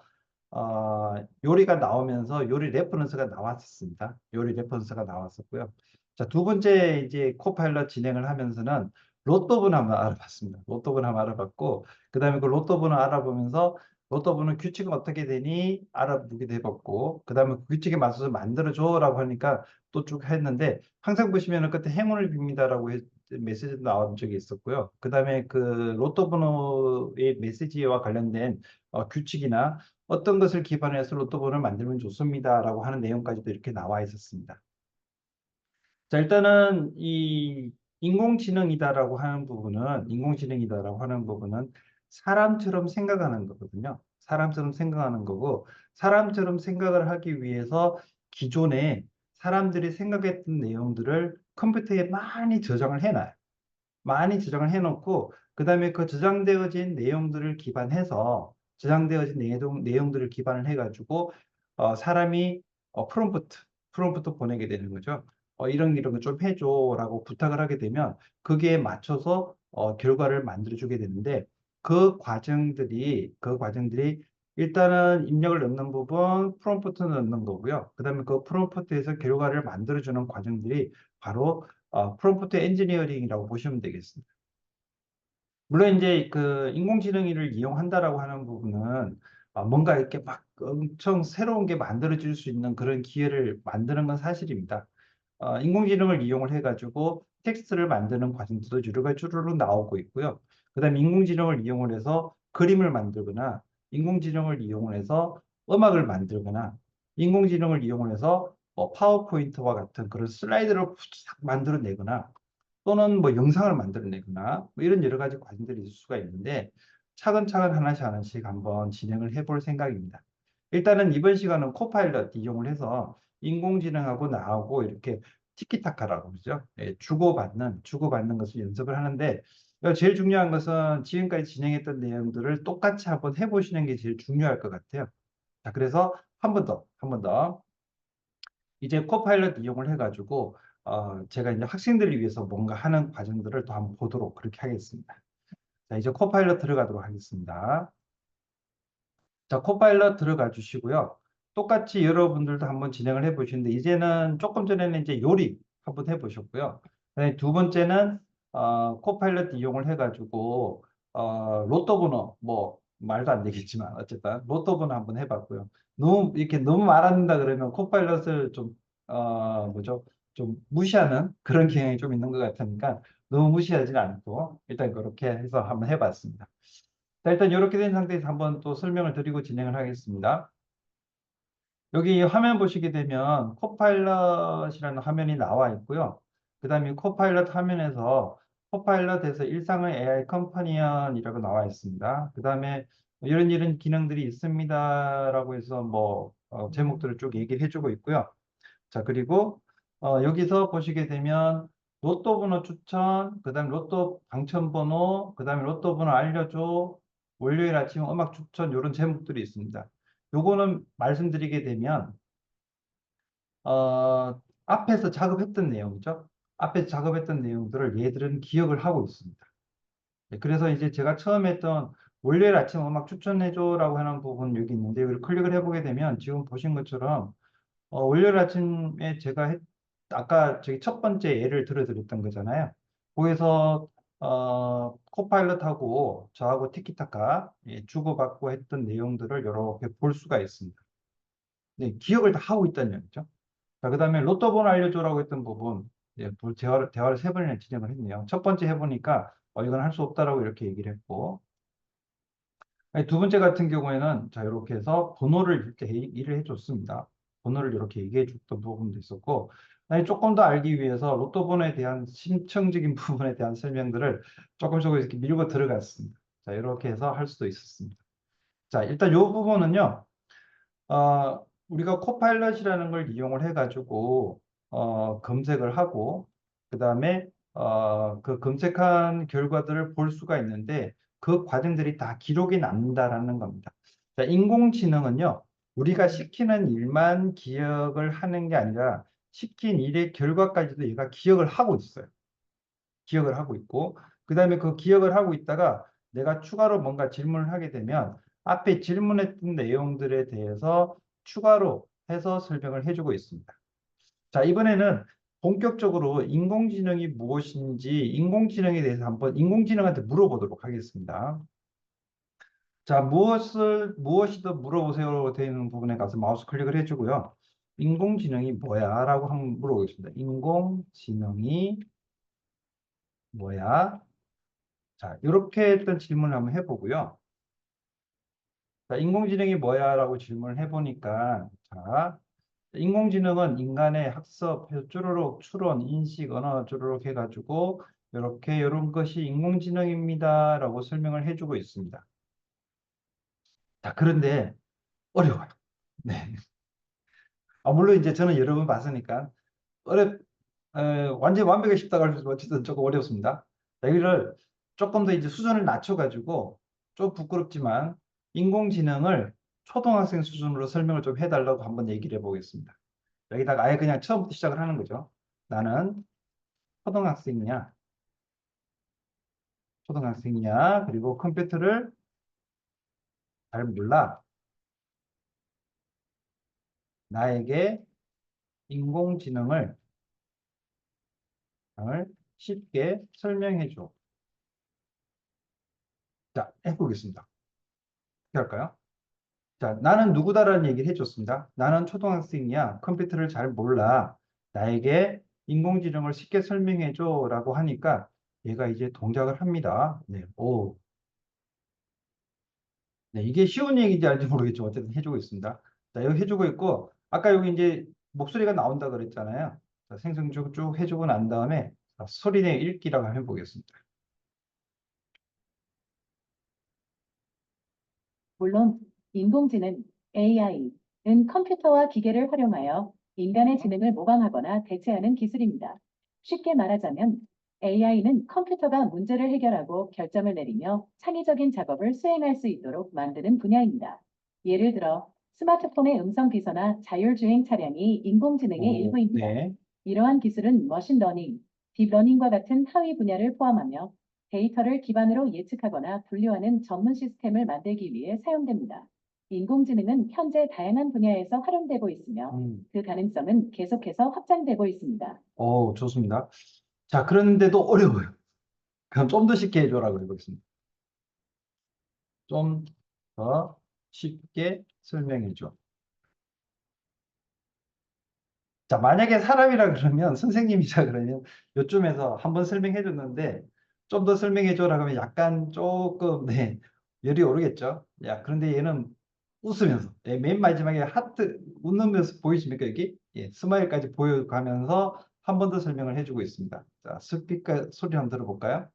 요리가 나오면서 요리 레퍼런스가 나왔었습니다. 요리 레퍼런스가 나왔었고요. 자, 두 번째 이제 코파일럿 진행을 하면서는 로또분 한번 알아봤습니다. 로또분 한번 알아봤고, 그 다음에 그 로또분을 알아보면서 로또 번호 규칙은 어떻게 되니 알아보기도 해봤고, 그 다음에 그 규칙에 맞춰서 만들어줘라고 하니까 또 쭉 했는데, 항상 보시면은 끝에 행운을 빕니다라고 메시지 나온 적이 있었고요. 그 다음에 그 로또 번호의 메시지와 관련된 규칙이나 어떤 것을 기반해서 로또 번호를 만들면 좋습니다라고 하는 내용까지도 이렇게 나와 있었습니다. 자, 일단은 이 인공지능이다라고 하는 부분은 사람처럼 생각하는 거거든요. 사람처럼 생각하는 거고, 사람처럼 생각을 하기 위해서 기존에 사람들이 생각했던 내용들을 컴퓨터에 많이 저장을 해놔요. 많이 저장을 해놓고 그다음에 그 저장되어진 내용들을 기반해서 내용들을 기반을 해가지고 사람이 프롬프트 보내게 되는 거죠. 이런 거 좀 해줘라고 부탁을 하게 되면 그게 맞춰서 결과를 만들어주게 되는데 그 과정들이 일단은 입력을 넣는 부분, 프롬프트 넣는 거고요. 그 다음에 그 프롬프트에서 결과를 만들어주는 과정들이 바로 프롬프트 엔지니어링이라고 보시면 되겠습니다. 물론 이제 그 인공지능을 이용한다라고 하는 부분은 뭔가 이렇게 막 엄청 새로운 게 만들어질 수 있는 그런 기회를 만드는 건 사실입니다. 인공지능을 이용을 해가지고 텍스트를 만드는 과정도 주르륵 나오고 있고요. 그다음에 인공지능을 이용을 해서 그림을 만들거나 인공지능을 이용을 해서 음악을 만들거나 인공지능을 이용을 해서 파워포인트와 같은 그런 슬라이드를 싹 만들어내거나 또는 뭐 영상을 만들어내거나 뭐 이런 여러 가지 과정들이 있을 수가 있는데 차근차근 하나씩 하나씩 한번 진행을 해볼 생각입니다. 일단은 이번 시간은 코파일럿 이용을 해서 인공지능하고 나하고 이렇게 티키타카라고 그러죠. 예, 주고받는 것을 연습을 하는데 제일 중요한 것은 지금까지 진행했던 내용들을 똑같이 한번 해보시는 게 제일 중요할 것 같아요. 자, 그래서 한 번 더. 이제 코파일럿 이용을 해가지고 제가 이제 학생들을 위해서 뭔가 하는 과정들을 또 한번 보도록 그렇게 하겠습니다. 자, 이제 코파일럿 들어가도록 하겠습니다. 자, 코파일럿 들어가 주시고요. 똑같이 여러분들도 한번 진행을 해 보시는데 이제는 조금 전에는 이제 요리 한번 해 보셨고요. 그다음에 두 번째는 코파일럿 이용을 해가지고 로또 번호 뭐 말도 안 되겠지만 어쨌든 로또 번호 한번 해봤고요. 너무 이렇게 너무 말한다 그러면 코파일럿을 좀 뭐죠? 좀 무시하는 그런 경향이 좀 있는 것 같으니까 너무 무시하지는 않고 일단 그렇게 해서 한번 해봤습니다. 자, 일단 이렇게 된 상태에서 한번 또 설명을 드리고 진행을 하겠습니다. 여기 화면 보시게 되면 코파일럿이라는 화면이 나와 있고요. 그 다음에 코파일럿 화면에서 코파일럿에서 일상의 AI 컴퍼니언이라고 나와 있습니다. 그 다음에 이런 기능들이 있습니다라고 해서 뭐 제목들을 쭉 얘기를 해주고 있고요. 자, 그리고 여기서 보시게 되면 로또 번호 추천, 그 다음에 로또 당첨 번호, 그 다음에 로또 번호 알려줘, 월요일 아침 음악 추천 이런 제목들이 있습니다. 요거는 말씀드리게 되면 앞에서 작업했던 내용이죠. 앞에서 작업했던 내용들을 얘들은 기억을 하고 있습니다. 네, 그래서 이제 제가 처음 했던 월요일 아침 음악 추천해줘라고 하는 부분 여기 있는데 여기를 클릭을 해보게 되면 지금 보신 것처럼 월요일 아침에 아까 저기 첫 번째 예를 들어드렸던 거잖아요. 거기서 코파일럿하고 저하고 티키타카 주고받고 했던 내용들을 이렇게 볼 수가 있습니다. 네, 기억을 다 하고 있다는 얘기죠. 자, 그 다음에 로또 번호 알려줘라고 했던 부분, 대화를 세 번이나 진행을 했네요. 첫 번째 해보니까 이건 할 수 없다라고 이렇게 얘기를 했고, 아니, 두 번째 같은 경우에는 자 이렇게 해서 번호를 이렇게 얘기를 해줬습니다. 번호를 이렇게 얘기해 줬던 부분도 있었고 아니, 조금 더 알기 위해서 로또 번호에 대한 심층적인 부분에 대한 설명들을 조금 이렇게 밀고 들어갔습니다. 자 이렇게 해서 할 수도 있었습니다. 자 일단 이 부분은요. 우리가 코파일럿이라는 걸 이용을 해가지고 검색을 하고 그 다음에 그 검색한 결과들을 볼 수가 있는데 그 과정들이 다 기록이 남는다라는 겁니다. 자, 인공지능은요, 우리가 시키는 일만 기억을 하는 게 아니라 시킨 일의 결과까지도 얘가 기억을 하고 있어요. 기억을 하고 있고, 그 다음에 그 기억을 하고 있다가 내가 추가로 뭔가 질문을 하게 되면 앞에 질문했던 내용들에 대해서 추가로 해서 설명을 해주고 있습니다. 자, 이번에는 본격적으로 인공지능이 무엇인지 인공지능에 대해서 한번 인공지능한테 물어보도록 하겠습니다. 자, 무엇이든 물어보세요 되는 부분에 가서 마우스 클릭을 해주고요. 인공지능이 뭐야? 라고 한번 물어보겠습니다. 인공지능이 뭐야? 자, 이렇게 했던 질문을 한번 해보고요. 자, 인공지능이 뭐야? 라고 질문을 해보니까, 자, 인공지능은 인간의 학습, 쭈루룩, 추론, 인식, 언어, 쭈루룩 해가지고, 이런 것이 인공지능입니다. 라고 설명을 해주고 있습니다. 자, 그런데 어려워요. 네. 물론 이제 저는 여러 번 봤으니까, 어렵, 완전히 완벽히 쉽다고 할 수 없지만 어쨌든 조금 어렵습니다. 여기를 조금 더 이제 수준을 낮춰가지고 좀 부끄럽지만 인공지능을 초등학생 수준으로 설명을 좀 해달라고 한번 얘기를 해보겠습니다. 여기다가 아예 그냥 처음부터 시작을 하는 거죠. 나는 초등학생이냐, 초등학생이냐, 그리고 컴퓨터를 잘 몰라. 나에게 인공지능을 쉽게 설명해 줘. 자, 해보겠습니다. 어떻게 할까요? 자, 나는 누구다라는 얘기를 해줬습니다. 나는 초등학생이야. 컴퓨터를 잘 몰라. 나에게 인공지능을 쉽게 설명해 줘라고 하니까 얘가 이제 동작을 합니다. 네, 오, 네, 이게 쉬운 얘기인지 알지 모르겠지만 어쨌든 해주고 있습니다. 자, 여기 해주고 있고 아까 여기 이제 목소리가 나온다 그랬잖아요. 자, 생성 쭉 해주고 난 다음에 자, 소리내 읽기라고 한번 해보겠습니다. 물론 인공지능 AI는 컴퓨터와 기계를 활용하여 인간의 지능을 모방하거나 대체하는 기술입니다. 쉽게 말하자면 AI는 컴퓨터가 문제를 해결하고 결정을 내리며 창의적인 작업을 수행할 수 있도록 만드는 분야입니다. 예를 들어 스마트폰의 음성 비서나 자율주행 차량이 인공지능의 오, 일부입니다. 네. 이러한 기술은 머신러닝, 딥러닝과 같은 하위 분야를 포함하며 데이터를 기반으로 예측하거나 분류하는 전문 시스템을 만들기 위해 사용됩니다. 인공지능은 현재 다양한 분야에서 활용되고 있으며 음, 그 가능성은 계속해서 확장되고 있습니다. 오, 좋습니다. 자, 그런데도 어려워요. 그럼 좀 더 쉽게 해줘라고 해보겠습니다. 좀 더 쉽게 설명해 줘. 자, 만약에 사람이라 그러면 선생님이라 그러면 요쯤에서 한번 설명해 줬는데 좀 더 설명해 줘라 그러면 약간 조금 네, 열이 오르겠죠. 야, 그런데 얘는 웃으면서 맨 마지막에 하트 웃는 모습 보이십니까 여기? 예, 스마일까지 보여가면서 한 번 더 설명을 해주고 있습니다. 자, 스피커 소리 한번 들어볼까요?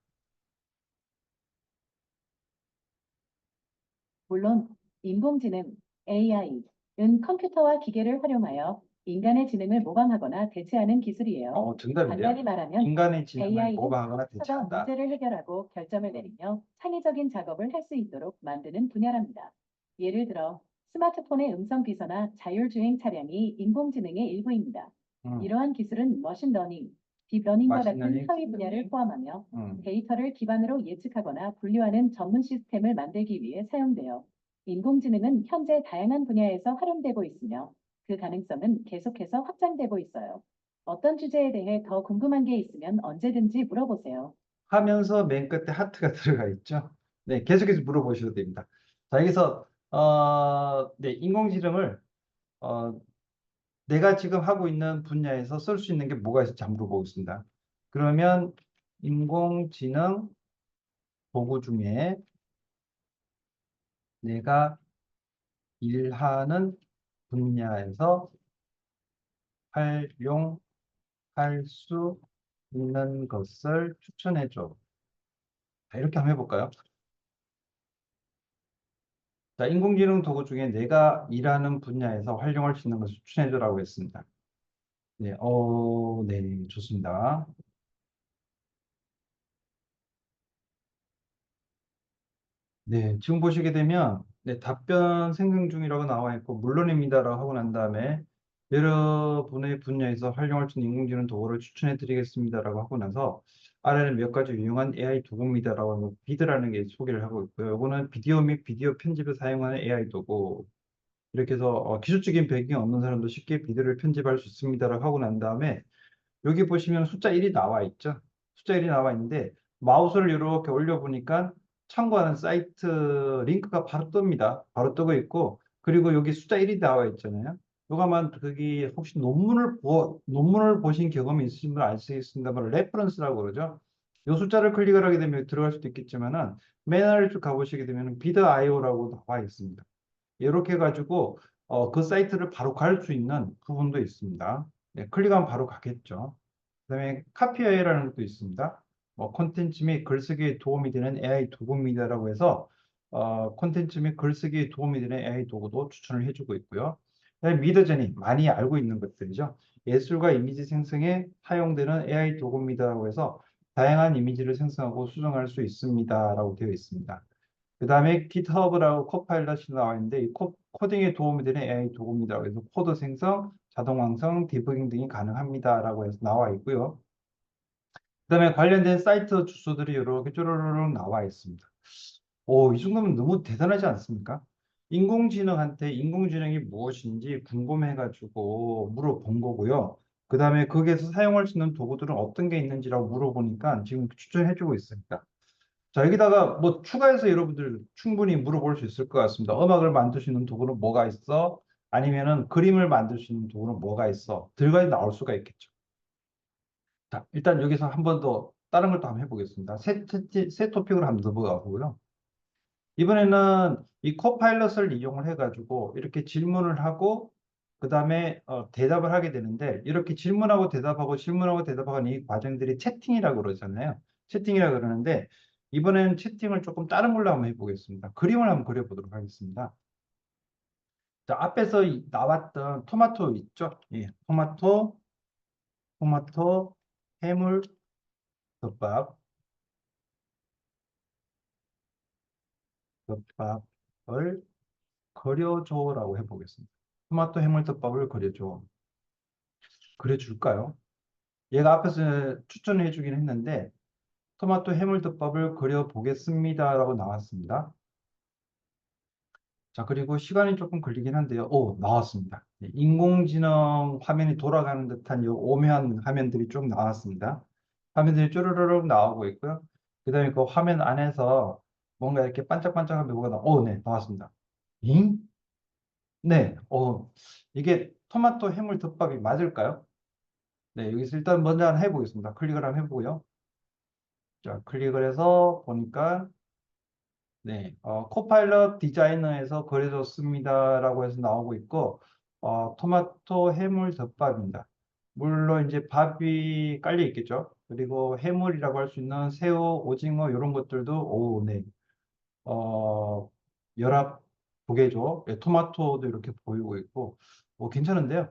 물론 인공지능 AI는 컴퓨터와 기계를 활용하여 인간의 지능을 모방하거나 대체하는 기술이에요. 정답인데요. 간단히 말하면 인간의 지능을 AI는 모방하거나 컴퓨터가 대체한다. 문제를 해결하고 결정을 내리며 창의적인 작업을 할 수 있도록 만드는 분야랍니다. 예를 들어 스마트폰의 음성 비서나 자율주행 차량이 인공지능의 일부입니다. 음, 이러한 기술은 머신러닝, 딥러닝과 같은 맛있는 하위 분야를 포함하며 음. 데이터를 기반으로 예측하거나 분류하는 전문 시스템을 만들기 위해 사용되어 인공지능은 현재 다양한 분야에서 활용되고 있으며 그 가능성은 계속해서 확장되고 있어요. 어떤 주제에 대해 더 궁금한 게 있으면 언제든지 물어보세요. 하면서 맨 끝에 하트가 들어가 있죠. 네, 계속해서 물어보셔도 됩니다. 자, 여기서 네, 인공지능을 어, 내가 지금 하고 있는 분야에서 쓸 수 있는 게 뭐가 있을지 한번 물어보겠습니다. 그러면 인공지능 도구 중에 내가 일하는 분야에서 활용할 수 있는 것을 추천해 줘. 자, 이렇게 한번 해볼까요? 자, 인공지능 도구 중에 내가 일하는 분야에서 활용할 수 있는 것을 추천해 줘라고 했습니다. 네, 네, 좋습니다. 네, 지금 보시게 되면 네, 답변 생성 중이라고 나와 있고 물론입니다라고 하고 난 다음에 여러분의 분야에서 활용할 수 있는 인공지능 도구를 추천해 드리겠습니다라고 하고 나서 아래는 몇 가지 유용한 AI 도구입니다라고 하고 비드라는 게 소개를 하고 있고요. 이거는 비디오 및 비디오 편집에 사용하는 AI 도구 이렇게 해서 기술적인 배경이 없는 사람도 쉽게 비디오를 편집할 수 있습니다라고 하고 난 다음에 여기 보시면 숫자 1이 나와 있죠. 숫자 1이 나와 있는데 마우스를 이렇게 올려보니까 참고하는 사이트 링크가 바로 뜹니다. 바로 뜨고 있고 그리고 여기 숫자 1이 나와 있잖아요. 요가만 거기 혹시 논문을 보신 경험이 있으신 분 아시겠습니다만 레퍼런스라고 그러죠. 요 숫자를 클릭을 하게 되면 들어갈 수도 있겠지만은 맨 아래 쭉 가보시게 되면 비드 아이오라고 나와 있습니다. 이렇게 해가지고 그 사이트를 바로 갈 수 있는 부분도 있습니다. 네, 클릭하면 바로 가겠죠. 그다음에 카피어이라는 것도 있습니다. 콘텐츠 및 글쓰기에 도움이 되는 AI 도구입니다라고 해서 콘텐츠 및 글쓰기에 도움이 되는 AI 도구도 추천을 해주고 있고요. 그다음에 미더제니 많이 알고 있는 것들이죠. 예술과 이미지 생성에 사용되는 AI 도구입니다라고 해서 다양한 이미지를 생성하고 수정할 수 있습니다라고 되어 있습니다. 그 다음에 GitHub라고 코파일럿이 나와 있는데 이 코딩에 도움이 되는 AI 도구입니다. 그래서 코드 생성, 자동 완성, 디버깅 등이 가능합니다라고 해서 나와 있고요. 그 다음에 관련된 사이트 주소들이 이렇게 쪼르르륵 나와 있습니다. 이 정도면 너무 대단하지 않습니까? 인공지능한테 인공지능이 무엇인지 궁금해가지고 물어본 거고요. 그 다음에 거기에서 사용할 수 있는 도구들은 어떤 게 있는지라고 물어보니까 지금 추천해주고 있습니다. 자, 여기다가 뭐 추가해서 여러분들 충분히 물어볼 수 있을 것 같습니다. 음악을 만들 수 있는 도구는 뭐가 있어? 아니면은 그림을 만들 수 있는 도구는 뭐가 있어? 들어가지 나올 수가 있겠죠. 자, 일단 여기서 한 번 더 다른 걸 또 한번 해보겠습니다. 새 토픽으로 한번 넘어가 보고요. 이번에는 이 코파일럿을 이용을 해가지고 이렇게 질문을 하고 그 다음에 대답을 하게 되는데 이렇게 질문하고 대답하고 질문하고 대답하는 이 과정들이 채팅이라고 그러잖아요. 채팅이라고 그러는데 이번에는 채팅을 조금 다른 걸로 한번 해보겠습니다. 그림을 한번 그려보도록 하겠습니다. 자, 앞에서 나왔던 토마토 있죠? 예, 토마토, 해물, 덮밥, 덮밥을 그려줘라고 해보겠습니다. 토마토 해물덮밥을 그려줘. 그려줄까요? 얘가 앞에서 추천해 주긴 했는데 토마토 해물덮밥을 그려보겠습니다라고 나왔습니다. 자, 그리고 시간이 조금 걸리긴 한데요. 오, 나왔습니다. 네, 인공지능 화면이 돌아가는 듯한 이 오묘한 화면들이 쭉 나왔습니다. 화면들이 쭈르르륵 나오고 있고요. 그 다음에 그 화면 안에서 뭔가 이렇게 반짝반짝한 뭐가 오, 네, 나왔습니다. 잉? 네, 이게 토마토 해물덮밥이 맞을까요? 네, 여기서 일단 먼저 한번 해보겠습니다. 클릭을 한번 해보고요. 자, 클릭을 해서 보니까, 네, 코파일럿 디자이너에서 그려졌습니다라고 해서 나오고 있고, 토마토 해물 덮밥입니다. 물론 이제 밥이 깔려 있겠죠. 그리고 해물이라고 할 수 있는 새우, 오징어 이런 것들도, 오, 네, 어, 열압 조개죠. 네, 토마토도 이렇게 보이고 있고, 괜찮은데요.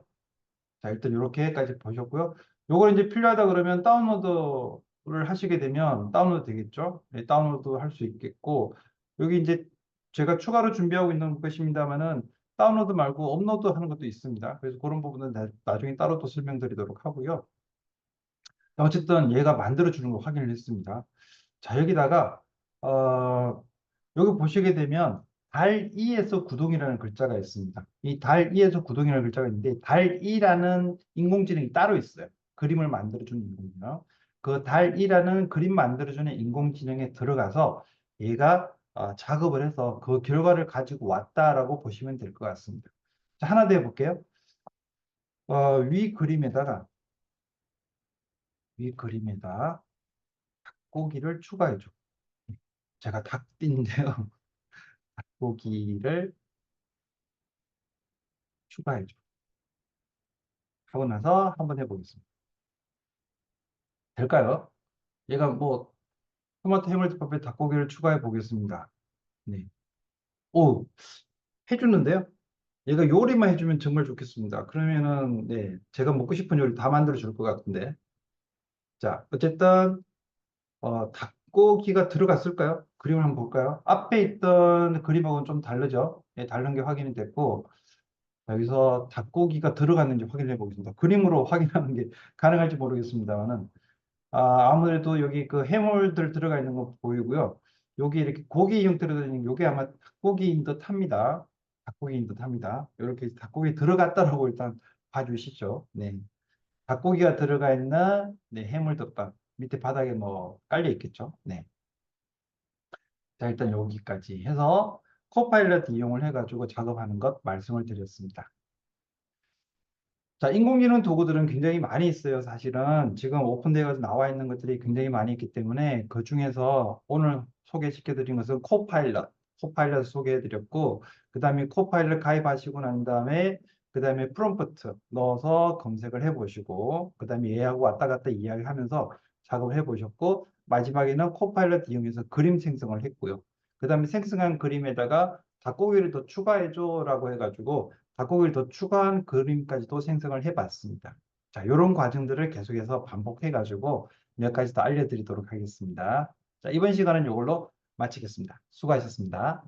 자, 일단 이렇게까지 보셨고요. 요걸 이제 필요하다 그러면 다운로드를 하시게 되면 다운로드 되겠죠? 네, 다운로드 할 수 있겠고, 여기 이제 제가 추가로 준비하고 있는 것입니다만은 다운로드 말고 업로드 하는 것도 있습니다. 그래서 그런 부분은 나중에 따로 또 설명드리도록 하고요. 어쨌든 얘가 만들어주는 거 확인을 했습니다. 자, 여기다가, 어, 여기 보시게 되면 달 2에서 구동이라는 글자가 있습니다. 이 달 2에서 구동이라는 글자가 있는데 달 2라는 인공지능이 따로 있어요. 그림을 만들어주는 인공지능. 그 달 2라는 그림 만들어주는 인공지능에 들어가서 얘가 작업을 해서 그 결과를 가지고 왔다라고 보시면 될 것 같습니다. 자, 하나 더 해볼게요. 위 그림에다가 위 그림에다 고기를 추가해줘. 제가 닭띠인데요. 고기를 추가해줘. 하고 나서 한번 해보겠습니다. 될까요? 얘가 뭐 토마토 해물덮밥에 닭고기를 추가해 보겠습니다. 네. 오, 해주는데요? 얘가 요리만 해주면 정말 좋겠습니다. 그러면은 네, 제가 먹고 싶은 요리 다 만들어 줄 것 같은데. 자, 어쨌든 닭고기가 들어갔을까요? 그림을 한번 볼까요? 앞에 있던 그림하고는 좀 다르죠? 네, 다른 게 확인이 됐고 여기서 닭고기가 들어갔는지 확인해 보겠습니다. 그림으로 확인하는 게 가능할지 모르겠습니다만은 아무래도 여기 그 해물들 들어가 있는 거 보이고요. 여기 이렇게 고기 형태로 되어 있는 요게 아마 닭고기인 듯 합니다. 닭고기인 듯 합니다. 이렇게 닭고기 들어갔다라고 일단 봐주시죠. 네. 닭고기가 들어가 있는 네, 해물덮밥. 밑에 바닥에 뭐 깔려 있겠죠. 네. 자, 일단 여기까지 해서 코파일럿 이용을 해가지고 작업하는 것 말씀을 드렸습니다. 자, 인공지능 도구들은 굉장히 많이 있어요. 사실은 지금 오픈되어서 나와 있는 것들이 굉장히 많이 있기 때문에 그 중에서 오늘 소개시켜 드린 것은 코파일럿 소개해 드렸고 그 다음에 코파일럿 가입하시고 난 다음에 그 다음에 프롬프트 넣어서 검색을 해 보시고 그 다음에 얘하고 왔다 갔다 이야기하면서 작업을 해 보셨고 마지막에는 코파일럿 이용해서 그림 생성을 했고요. 그 다음에 생성한 그림에다가 닭고기를 더 추가해 줘라고 해가지고 닭고기를 더 추가한 그림까지도 생성을 해봤습니다. 자, 이런 과정들을 계속해서 반복해가지고 몇 가지 더 알려드리도록 하겠습니다. 자, 이번 시간은 이걸로 마치겠습니다. 수고하셨습니다.